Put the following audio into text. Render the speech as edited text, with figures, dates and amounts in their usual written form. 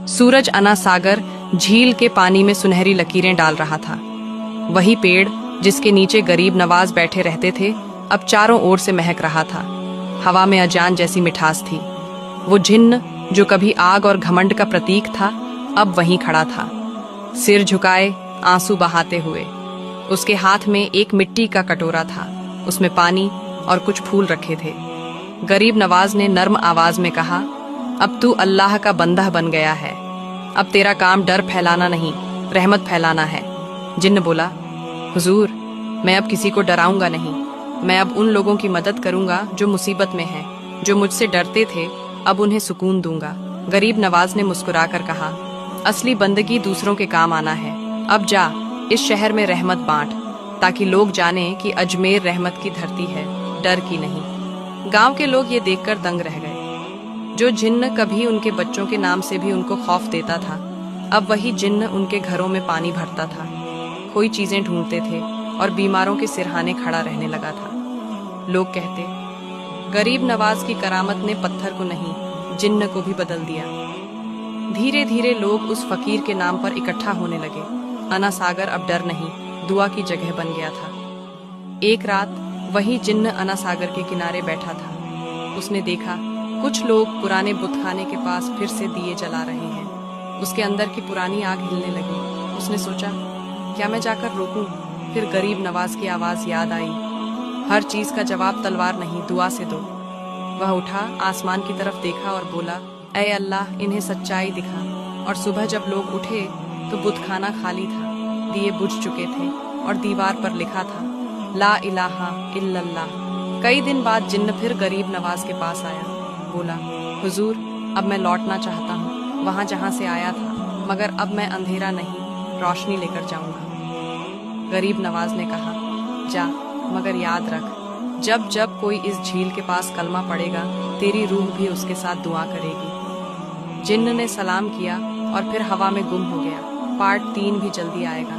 सूरज अना सागर झील के पानी में सुनहरी लकीरें डाल रहा था। वही पेड़ जिसके नीचे गरीब नवाज बैठे रहते थे अब चारों ओर से महक रहा था। हवा में अजान जैसी मिठास थी। वो जिन्न जो कभी आग और घमंड का प्रतीक था अब वहीं खड़ा था, सिर झुकाए, आंसू बहाते हुए। उसके हाथ में एक मिट्टी का कटोरा था, उसमें पानी और कुछ फूल रखे थे। गरीब नवाज ने नर्म आवाज में कहा, अब तू अल्लाह का बंदा बन गया है। अब तेरा काम डर फैलाना नहीं, रहमत फैलाना है। जिन्न बोला, हुजूर, मैं अब किसी को डराऊंगा नहीं। मैं अब उन लोगों की मदद करूंगा जो मुसीबत में हैं, जो मुझसे डरते थे, अब उन्हें सुकून दूंगा। गरीब नवाज ने मुस्कुराकर कहा, असली बंदगी दूसरों के काम आना है। अब जा, इस शहर में रहमत बांट, ताकि लोग जाने कि अजमेर रहमत की धरती है, डर की नहीं। गांव के लोग ये देखकर दंग रह गए। जो जिन्न कभी उनके बच्चों के नाम से भी उनको खौफ देता था, अब वही जिन्न उनके घरों में पानी भरता था, कोई चीजें ढूंढते थे और बीमारों के सिरहाने खड़ा रहने लगा था। लोग कहते, गरीब नवाज की करामत ने पत्थर को नहीं, जिन्न को भी बदल दिया। धीरे धीरे लोग उस फकीर के नाम पर इकट्ठा होने लगे। अना सागर अब डर नहीं, दुआ की जगह बन गया था। एक रात वही जिन्न अना सागर के किनारे बैठा था। उसने देखा कुछ लोग पुराने बुतखाने के पास फिर से दिए जला रहे हैं। उसके अंदर की पुरानी आग हिलने लगी। उसने सोचा, क्या मैं जाकर रोकूं? फिर गरीब नवाज की आवाज याद आई, हर चीज का जवाब तलवार नहीं, दुआ से दो। वह उठा, आसमान की तरफ देखा और बोला, ऐ अल्लाह, इन्हें सच्चाई दिखा। और सुबह जब लोग उठे तो बुतखाना खाली था, दिए बुझ चुके थे और दीवार पर लिखा था, ला इलाहा इल्लल्लाह। कई दिन बाद जिन्न फिर गरीब नवाज के पास आया। बोला, हुजूर, अब मैं लौटना चाहता हूँ वहां जहां से आया था, मगर अब मैं अंधेरा नहीं, रोशनी लेकर जाऊंगा। गरीब नवाज ने कहा, जा, मगर याद रख, जब जब कोई इस झील के पास कलमा पड़ेगा, तेरी रूह भी उसके साथ दुआ करेगी। जिन्न ने सलाम किया और फिर हवा में गुम हो गया। पार्ट 3 भी जल्दी आएगा।